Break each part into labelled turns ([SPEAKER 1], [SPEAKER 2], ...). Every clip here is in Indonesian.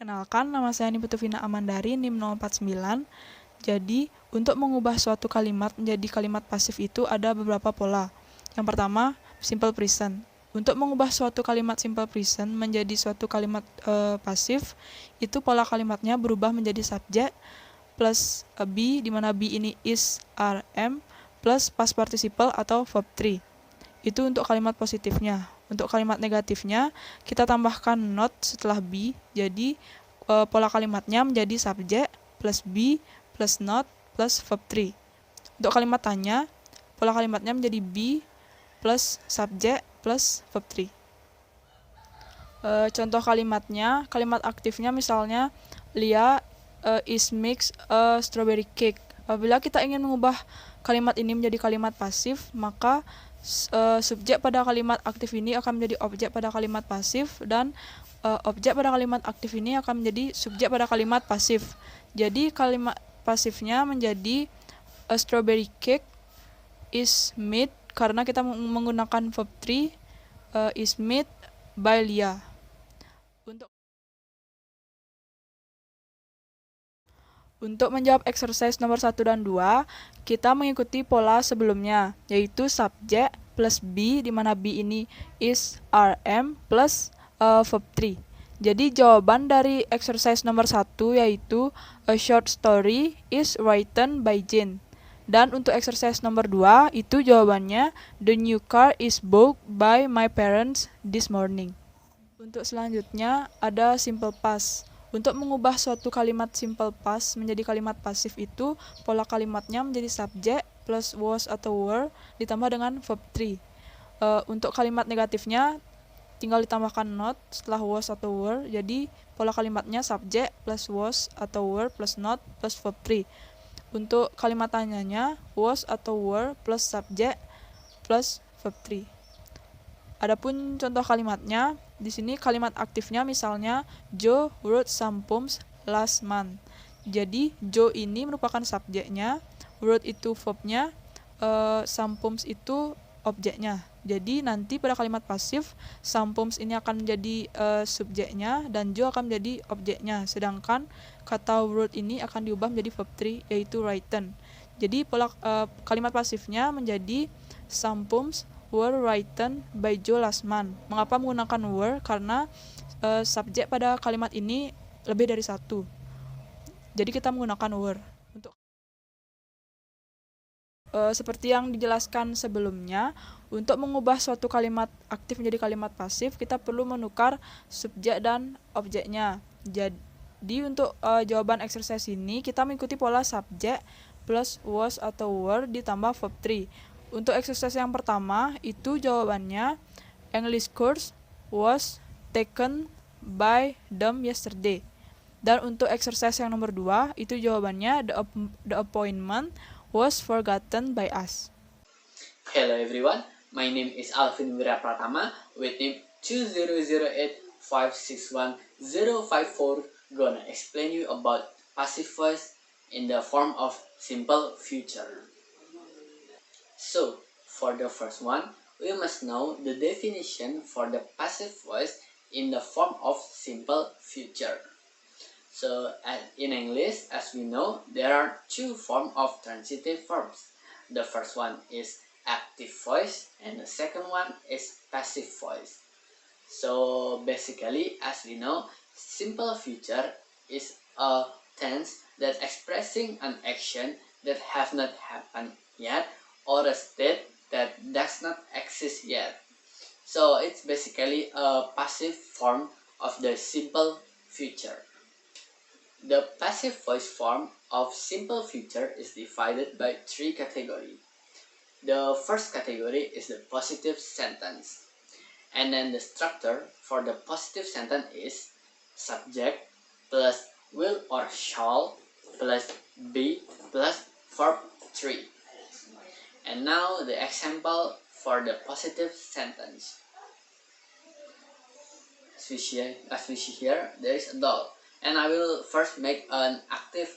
[SPEAKER 1] Perkenalkan, nama saya Niputuvina Amandari, NIM 049. Jadi, untuk mengubah suatu kalimat menjadi kalimat pasif itu ada beberapa pola. Yang pertama, simple present. Untuk mengubah suatu kalimat simple present menjadi suatu kalimat pasif, itu pola kalimatnya berubah menjadi subjek plus be, di mana be ini is, are, am, plus past participle atau verb 3. Itu untuk kalimat positifnya. Untuk kalimat negatifnya, kita tambahkan not setelah be, jadi pola kalimatnya menjadi subjek plus be plus not plus verb 3. Untuk kalimat tanya, pola kalimatnya menjadi be plus subjek plus verb 3. Contoh kalimatnya, kalimat aktifnya misalnya Lia is mix a strawberry cake. Apabila kita ingin mengubah kalimat ini menjadi kalimat pasif, maka subjek pada kalimat aktif ini akan menjadi objek pada kalimat pasif, dan objek pada kalimat aktif ini akan menjadi subjek pada kalimat pasif. Jadi kalimat pasifnya menjadi a strawberry cake is made, karena kita menggunakan verb 3, is made by Lia. Untuk menjawab exercise nomor 1 dan 2, kita mengikuti pola sebelumnya, yaitu subjek plus be, di mana be ini is, are, am, plus verb 3. Jadi jawaban dari exercise nomor 1 yaitu a short story is written by Jane. Dan untuk exercise nomor 2, itu jawabannya the new car is bought by my parents this morning. Untuk selanjutnya ada simple past. Untuk mengubah suatu kalimat simple past menjadi kalimat pasif itu, pola kalimatnya menjadi subjek plus was atau were ditambah dengan verb 3. Untuk kalimat negatifnya tinggal ditambahkan not setelah was atau were, jadi pola kalimatnya subjek plus was atau were plus not plus verb 3. Untuk kalimat tanyanya was atau were plus subjek plus verb 3. Adapun contoh kalimatnya, di sini kalimat aktifnya misalnya Joe wrote some poems last month. Jadi Joe ini merupakan subjeknya, wrote itu verbnya, some poems itu objeknya. Jadi nanti pada kalimat pasif, some poems ini akan menjadi subjeknya dan Joe akan menjadi objeknya. Sedangkan kata wrote ini akan diubah menjadi verb 3, yaitu written. Jadi pola kalimat pasifnya menjadi some poems were written by Joe last month. Mengapa menggunakan were? Karena subjek pada kalimat ini lebih dari satu. Jadi kita menggunakan were. Seperti yang dijelaskan sebelumnya, untuk mengubah suatu kalimat aktif menjadi kalimat pasif, kita perlu menukar subjek dan objeknya. Jadi untuk jawaban exercise ini, kita mengikuti pola subjek plus was atau were ditambah verb 3. Untuk exercise yang pertama, itu jawabannya English course was taken by them yesterday. Dan untuk exercise yang nomor 2, itu jawabannya the appointment was forgotten by us.
[SPEAKER 2] Hello everyone, my name is Alvin Wirapratama with NIM 2008561054. Gonna explain you about passive voice in the form of simple future. So, for the first one, we must know the definition for the passive voice in the form of simple future. So, in English, as we know, there are two forms of transitive verbs. The first one is active voice, and the second one is passive voice. So, basically, as we know, simple future is a tense that expressing an action that have not happened yet, or a state that does not exist yet. So it's basically a passive form of the simple future. The passive voice form of simple future is divided by three categories. The first category is the positive sentence. And then the structure for the positive sentence is subject plus will or shall plus be plus verb 3. And now the example for the positive sentence. As we see here, there is a doll. And I will first make an active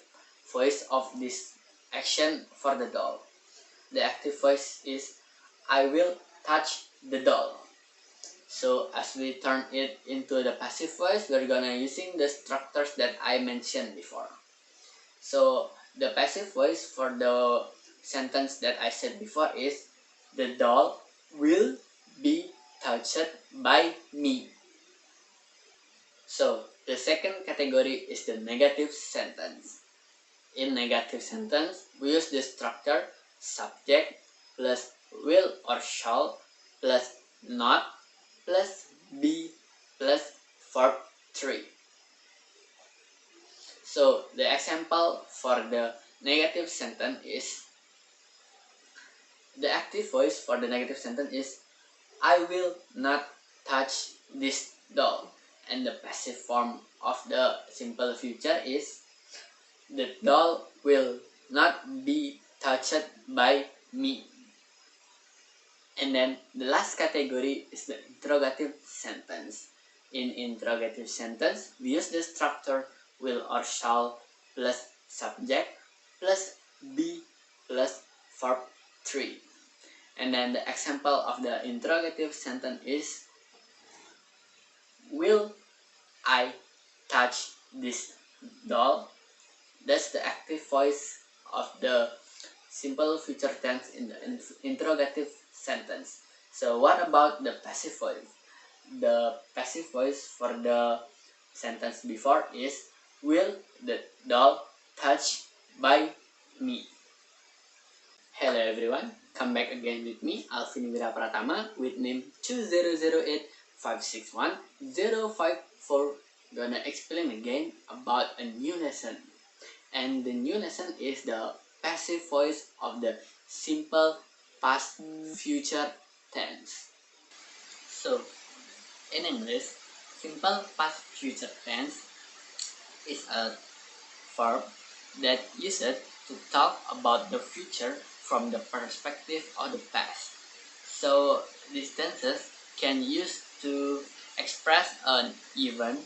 [SPEAKER 2] voice of this action for the doll. The active voice is I will touch the doll. So as we turn it into the passive voice, we're gonna using the structures that I mentioned before. So the passive voice for the sentence that I said before is, the doll will be touched by me. So the second category is the negative sentence. In negative sentence, we use the structure subject plus will or shall plus not plus be plus verb 3. So the example for the negative sentence is, the active voice for the negative sentence is, I will not touch this doll. And the passive form of the simple future is, the doll will not be touched by me. And then the last category is the interrogative sentence. In interrogative sentence, we use the structure will or shall plus subject plus be plus verb 3. And then the example of the interrogative sentence is, will I touch this doll? That's the active voice of the simple future tense in the interrogative sentence. So what about the passive voice? The passive voice for the sentence before is, will the doll touch by me? Hello everyone, come back again with me, Alvin Wirapratama, with name 2008561054. Gonna explain again about a new lesson. And the new lesson is the passive voice of the simple past future tense. So, in English, simple past future tense is a verb that used to talk about the future from the perspective of the past. So, these tenses can use to express an event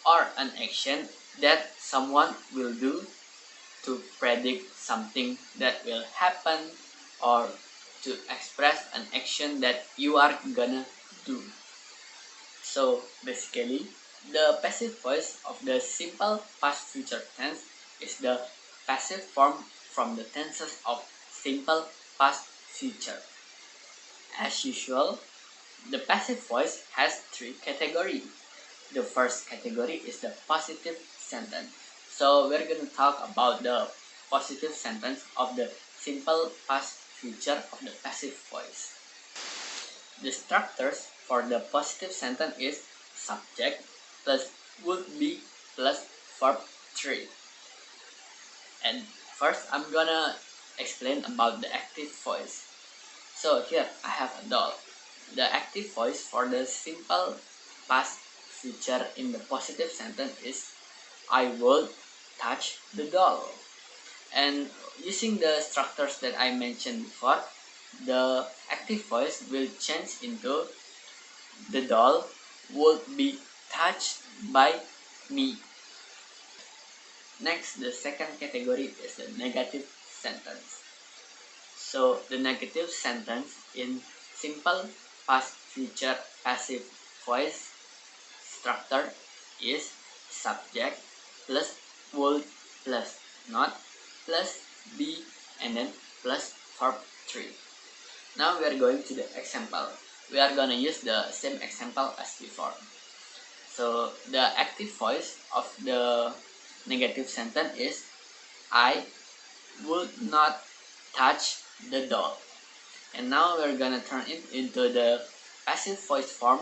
[SPEAKER 2] or an action that someone will do, to predict something that will happen, or to express an action that you are gonna do. So basically, the passive voice of the simple past future tense is the passive form from the tenses of simple past future. As usual, the passive voice has three categories. The first category is the positive sentence. So we're going to talk about the positive sentence of the simple past future of the passive voice. The structures for the positive sentence is subject plus would be plus verb 3. And first I'm gonna explain about the active voice. So here I have a doll. The active voice for the simple past future in the positive sentence is, I will touch the doll. And using the structures that I mentioned before, the active voice will change into, the doll would be touched by me. Next, the second category is the negative sentence. So the negative sentence in simple past future passive voice structure is subject plus would plus not plus be and then plus verb 3. Now we are going to the example. We are gonna use the same example as before. So the active voice of the negative sentence is, I would not touch the doll. And now we're gonna turn it into the passive voice form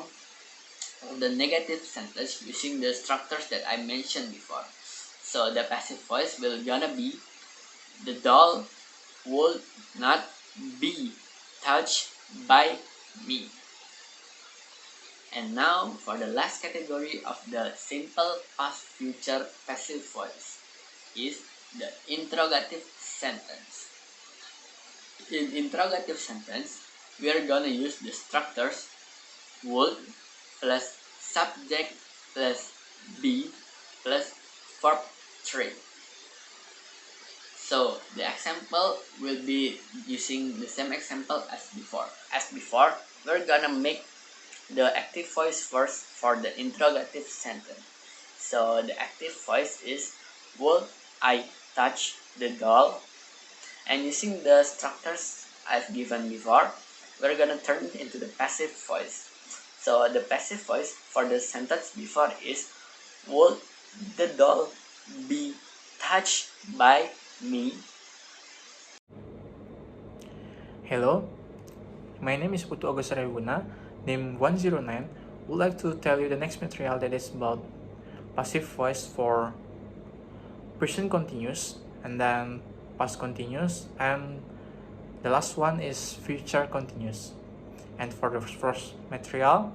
[SPEAKER 2] of the negative sentence using the structures that I mentioned before. So the passive voice will gonna be, the doll would not be touched by me. And now for the last category of the simple past future passive voice is the interrogative sentence. In interrogative sentence, we are gonna use the structures would plus subject plus be plus verb 3. So the example will be using the same example as before. As before, we're gonna make the active voice first for the interrogative sentence. So the active voice is, would I touch the doll? And using the structures I've given before, we're gonna turn it into the passive voice. So the passive voice for the sentence before is, would the doll be touched by me?
[SPEAKER 3] Hello, my name is Putu Agus Rebuna, name 109. Would like to tell you the next material that is about passive voice for present continuous, and then past continuous, and the last one is future continuous. And for the first material,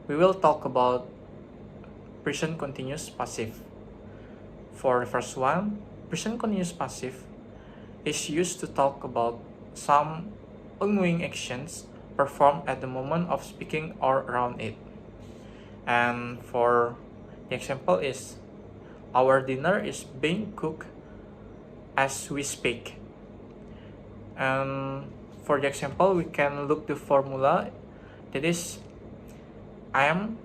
[SPEAKER 3] we will talk about present continuous passive. For the first one, present continuous passive is used to talk about some ongoing actions performed at the moment of speaking or around it. And for the example is, our dinner is being cooked as we speak. And for the example, we can look the formula that is am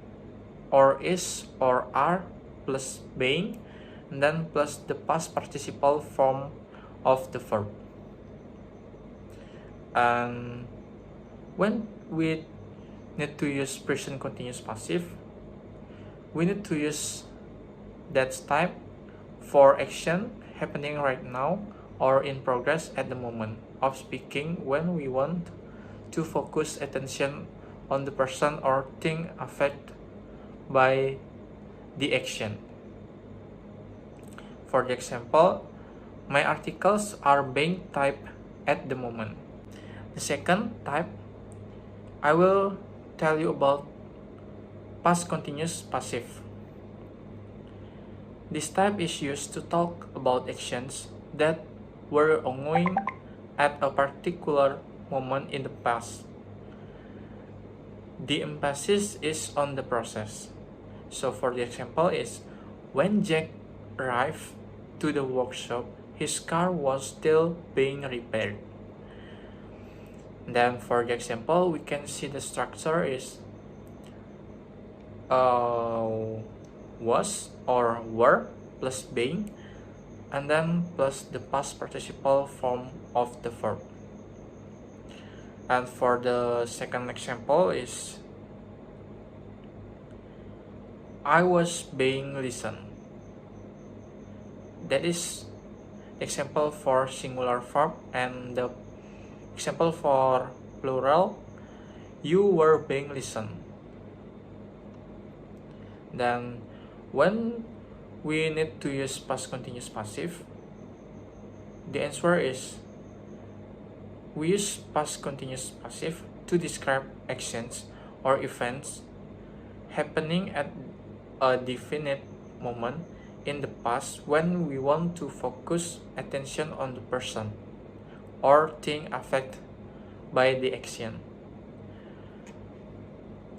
[SPEAKER 3] or is or are plus being, and then plus the past participle form of the verb. And when we need to use present continuous passive, we need to use that type for action happening right now or in progress at the moment of speaking when we want to focus attention on the person or thing affected by the action. For the example, my articles are being typed at the moment. The second type, I will tell you about past continuous passive. This type is used to talk about actions that were ongoing at a particular moment in the past. The emphasis is on the process. So for the example is, when Jack arrived to the workshop, his car was still being repaired. Then for the example, we can see the structure is was or were plus being, and then plus the past participle form of the verb. And for the second example is, I was being listened. That is example for singular verb, and the example for plural, you were being listened. Then when we need to use past continuous passive, the answer is, we use past continuous passive to describe actions or events happening at a definite moment in the past when we want to focus attention on the person or thing affected by the action.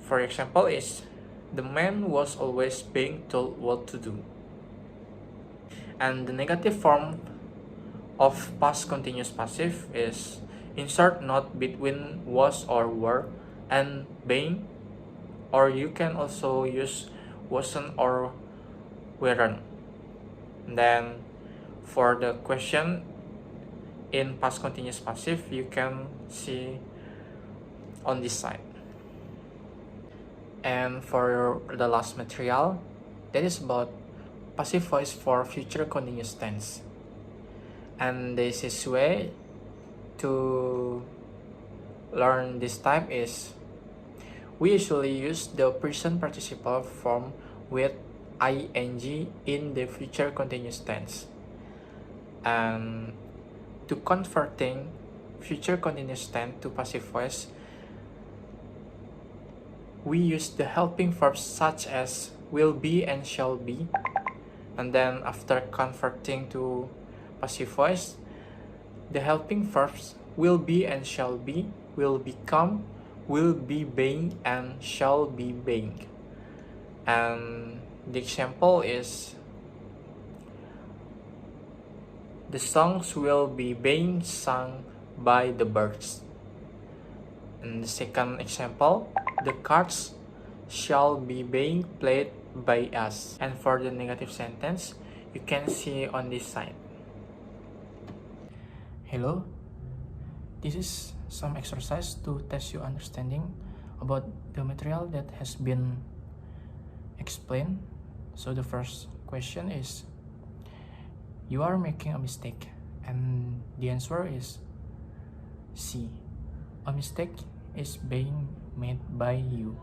[SPEAKER 3] For example is, the man was always being told what to do. And the negative form of past continuous passive is insert not between was or were and being, or you can also use wasn't or weren't. Then for the question in past continuous passive, you can see on this side. And for the last material, that is about passive voice for future continuous tense. And the easiest way to learn this type is, we usually use the present participle form with ing in the future continuous tense. And to converting future continuous tense to passive voice, we use the helping verbs such as will be and shall be, and then after converting to passive voice, the helping verbs will be and shall be will become will be being and shall be being. And the example is, the songs will be being sung by the birds. And the second example, The cards shall be being played by us. And for the negative sentence, you can see on this side. Hello, this is some exercise to test your understanding about the material that has been explained. So the first question is, you are making a mistake, and the answer is C. A mistake is being made by you.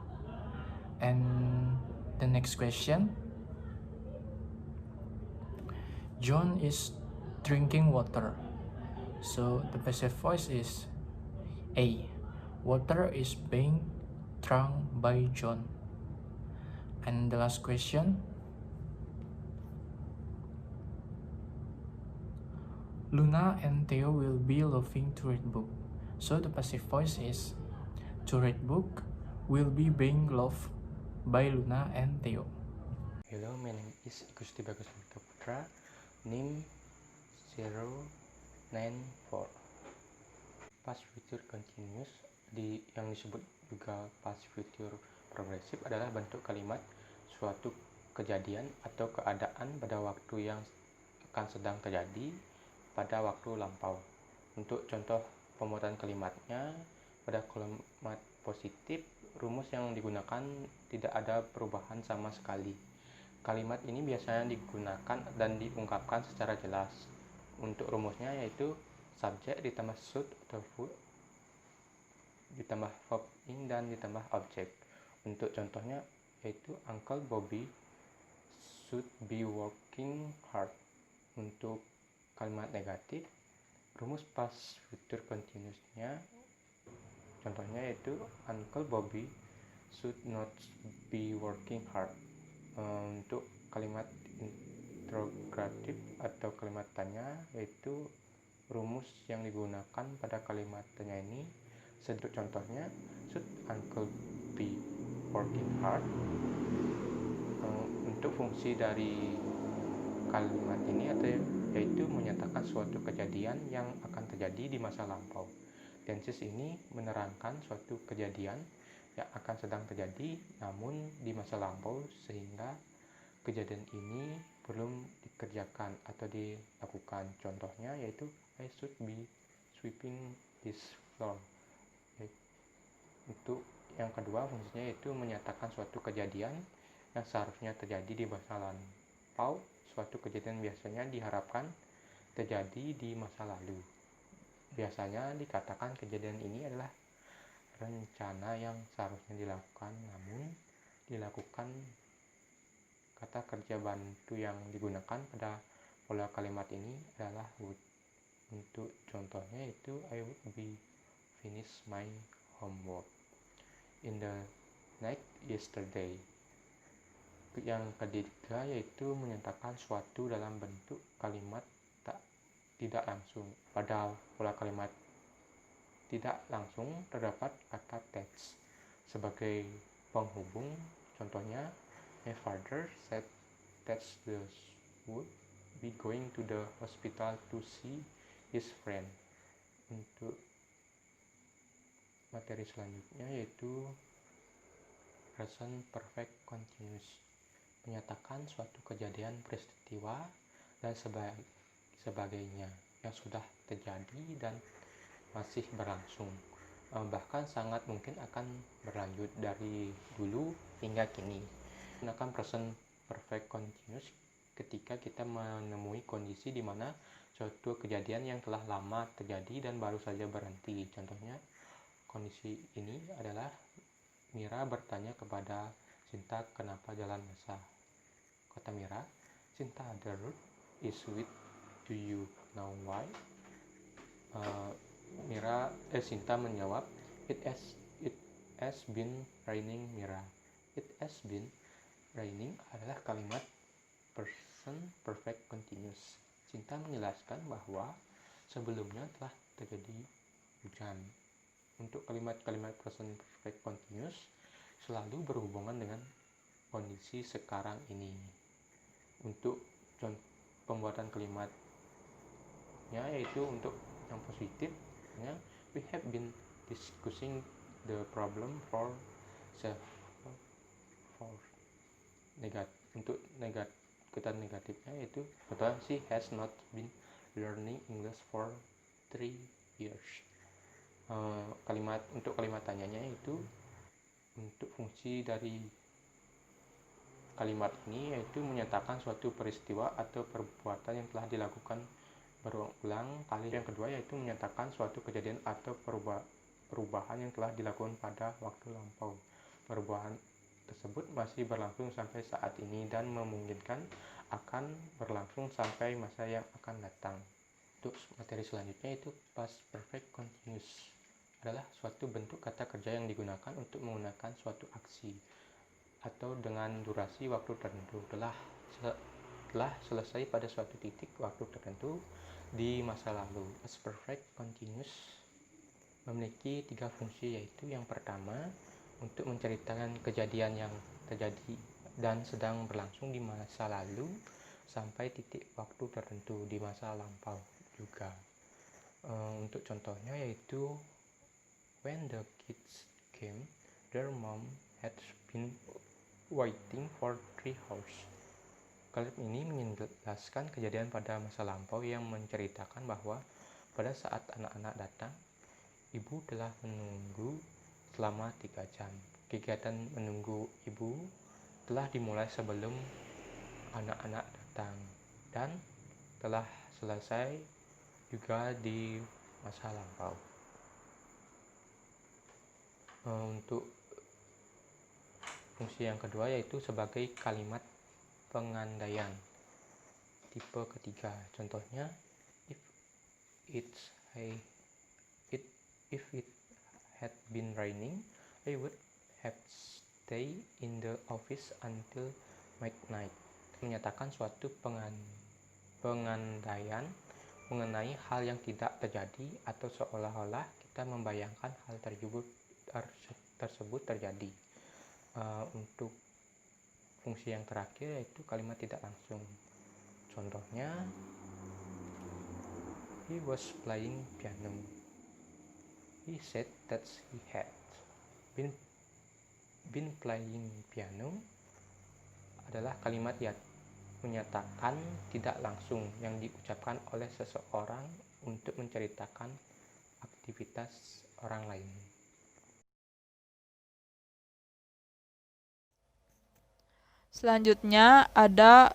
[SPEAKER 3] And the next question, John is drinking water. So the passive voice is A. Water is being drunk by John. And the last question, Luna and Theo will be loving to read book. So the passive voice is to read book will be being loved by Luna and Theo.
[SPEAKER 4] Hello, my name is Gusti Bagus Putra, NIM 094. Past future continuous yang disebut juga past future progressive adalah bentuk kalimat suatu kejadian atau keadaan pada waktu yang akan sedang terjadi pada waktu lampau. Untuk contoh pembuatan kalimatnya, pada kalimat positif, rumus yang digunakan tidak ada perubahan sama sekali. Kalimat ini biasanya digunakan dan diungkapkan secara jelas. Untuk rumusnya yaitu subjek ditambah should atau would, ditambah verb in dan ditambah objek. Untuk contohnya yaitu Uncle Bobby should be working hard. Untuk kalimat negatif, rumus past future continuous-nya contohnya yaitu Uncle Bobby should not be working hard. Untuk kalimat interrogatif atau kalimat tanya, yaitu rumus yang digunakan pada kalimat tanya ini. Untuk contohnya, should Uncle be working hard? Untuk fungsi dari kalimat ini yaitu menyatakan suatu kejadian yang akan terjadi di masa lampau. Tenses ini menerangkan suatu kejadian yang akan sedang terjadi namun di masa lampau, sehingga kejadian ini belum dikerjakan atau dilakukan. Contohnya yaitu I should be sweeping this floor. Untuk yang kedua, fungsinya yaitu menyatakan suatu kejadian yang seharusnya terjadi di masa lampau. Suatu kejadian biasanya diharapkan terjadi di masa lalu. Biasanya dikatakan kejadian ini adalah rencana yang seharusnya dilakukan namun dilakukan. Kata kerja bantu yang digunakan pada pola kalimat ini adalah would. Untuk contohnya itu I would be finish my homework in the night yesterday. Yang ketiga yaitu menyatakan suatu dalam bentuk kalimat tidak langsung. Pada pola kalimat tidak langsung terdapat kata text sebagai penghubung. Contohnya, my father said that the would be going to the hospital to see his friend. Untuk materi selanjutnya yaitu present perfect continuous, menyatakan suatu kejadian, peristiwa dan sebagainya yang sudah terjadi dan masih berlangsung, bahkan sangat mungkin akan berlanjut dari dulu hingga kini. Gunakan present perfect continuous ketika kita menemui kondisi di mana suatu kejadian yang telah lama terjadi dan baru saja berhenti. Contohnya, kondisi ini adalah Mira bertanya kepada Sinta kenapa jalan basah. Kata Mira, Sinta, the road is wet. Do you know why? Sinta menjawab, it has been raining, Mira. It has been raining adalah kalimat present perfect continuous. Sinta menjelaskan bahwa sebelumnya telah terjadi hujan. Untuk kalimat-kalimat present perfect continuous selalu berhubungan dengan kondisi sekarang ini. Untuk pembuatan kalimatnya yaitu untuk yang positif, we have been discussing the problem for self for untuk kata negatifnya yaitu contohnya she has not been learning English for 3 years. Untuk kalimat tanyanya itu untuk fungsi dari kalimat ini yaitu menyatakan suatu peristiwa atau perbuatan yang telah dilakukan berulang kali. Yang kedua yaitu menyatakan suatu kejadian atau perubahan yang telah dilakukan pada waktu lampau. Perubahan tersebut masih berlangsung sampai saat ini dan memungkinkan akan berlangsung sampai masa yang akan datang. Untuk materi selanjutnya itu past perfect continuous adalah suatu bentuk kata kerja yang digunakan untuk menggunakan suatu aksi atau dengan durasi waktu tertentu telah selesai pada suatu titik waktu tertentu di masa lalu. Past perfect continuous memiliki 3 fungsi, yaitu yang pertama untuk menceritakan kejadian yang terjadi dan sedang berlangsung di masa lalu sampai titik waktu tertentu di masa lampau juga. Untuk contohnya yaitu when the kids came, their mom had been waiting for 3 hours. Kalimat ini menjelaskan kejadian pada masa lampau yang menceritakan bahwa pada saat anak-anak datang, ibu telah menunggu selama 3 jam. Kegiatan menunggu ibu telah dimulai sebelum anak-anak datang dan telah selesai juga di masa lampau. Untuk fungsi yang kedua yaitu sebagai kalimat pengandaian tipe ketiga. Contohnya if it had been raining, I would have stayed in the office until midnight. Menyatakan suatu pengandaian mengenai hal yang tidak terjadi atau seolah-olah kita membayangkan hal tersebut terjadi. Untuk fungsi yang terakhir yaitu kalimat tidak langsung. Contohnya he was playing piano. He said that he had been playing piano adalah kalimat yang menyatakan tidak langsung yang diucapkan oleh seseorang untuk menceritakan aktivitas orang lain.
[SPEAKER 1] Selanjutnya ada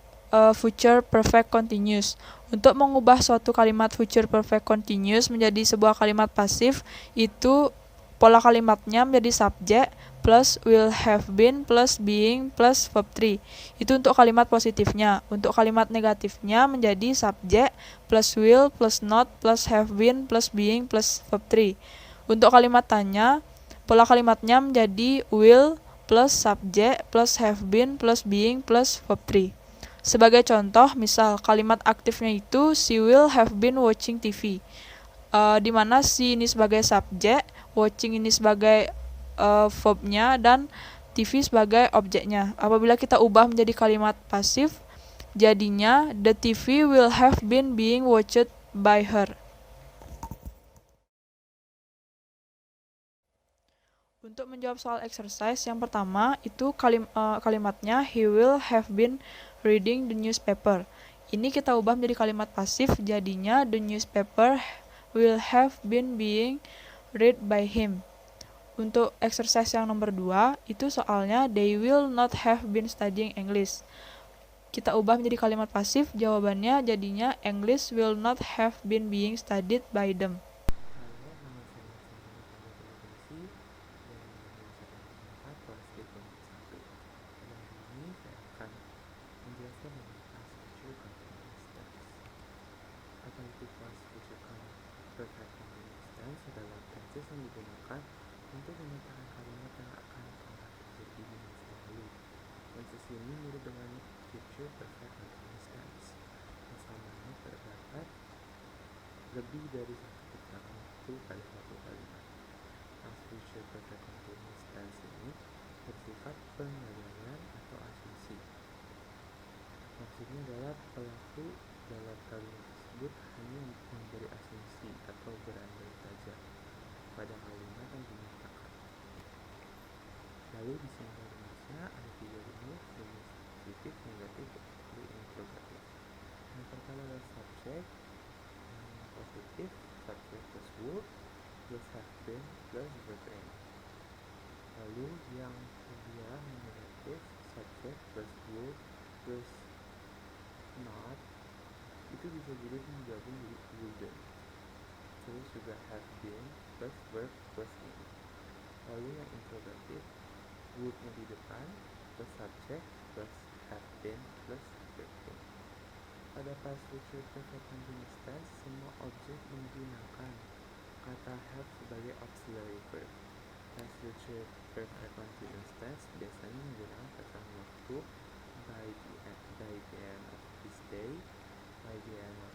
[SPEAKER 1] future perfect continuous. Untuk mengubah suatu kalimat future perfect continuous menjadi sebuah kalimat pasif, itu pola kalimatnya menjadi subject plus will have been plus being plus verb 3. Itu untuk kalimat positifnya. Untuk kalimat negatifnya menjadi subject plus will plus not plus have been plus being plus verb 3. Untuk kalimat tanya, pola kalimatnya menjadi will plus subject plus have been plus being plus verb 3. Sebagai contoh, misal kalimat aktifnya itu she will have been watching TV. Di mana she ini sebagai subjek, watching ini sebagai verbnya, dan TV sebagai objeknya. Apabila kita ubah menjadi kalimat pasif, jadinya the TV will have been being watched by her. Untuk menjawab soal exercise yang pertama itu kalimatnya he will have been reading the newspaper. Ini kita ubah menjadi kalimat pasif, jadinya the newspaper will have been being read by him. Untuk exercise yang nomor 2 itu soalnya they will not have been studying English. Kita ubah menjadi kalimat pasif, jawabannya jadinya English will not have been being studied by them.
[SPEAKER 4] Adalah tenses yang digunakan untuk menyatakan kalimat yang akan telah terjadi di masa lalu. Tenses ini mirip dengan future perfect continuous tense. Kesamaannya terdapat lebih dari satu keterangan waktu pada satu kalimat. Past future perfect continuous tense ini bersifat penilaian atau asumsi. Maksudnya adalah pelaku dalam kalimat tersebut hanya memberi asumsi atau berandai saja pada kalimat yang dinyatakan. Lalu
[SPEAKER 5] di depan plus subject plus have been plus working. Pada past future perfect continuous tense, semua objek menggunakan kata have sebagai auxiliary verb. Past future perfect continuous tense biasanya menggunakan kata waktu by the end of this day, by the end of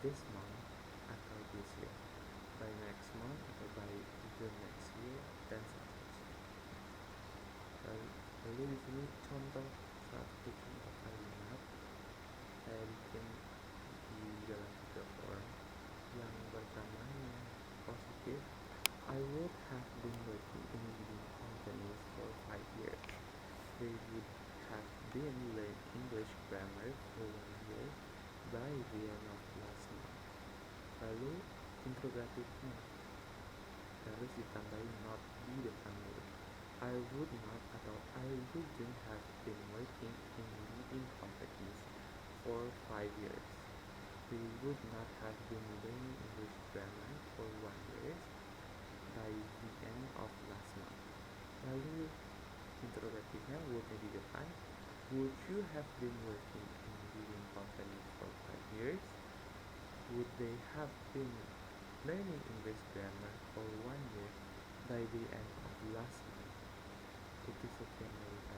[SPEAKER 5] this month, atau this year, by next month atau by the next year, dan seterusnya. Lalu di sini satu contoh kalimat saya bikin di dalam 3 form. Yang pertama yang positif, I would have been working in leading companies for 5 years. They would have been learning English grammar for 1 year by the end of last month. Lalu interrogatifnya harus ditambahin not di depan huruf. I would not atau I wouldn't have been working in leading companies for 5 years. We would not have been learning English grammar for 1 year by the end of last month. Lalu interrogatifnya would di depan. Would you have been working in leading companies for 5 years? Would they have been learning English grammar for 1 year by the end of last month? Itu sekian dari saya.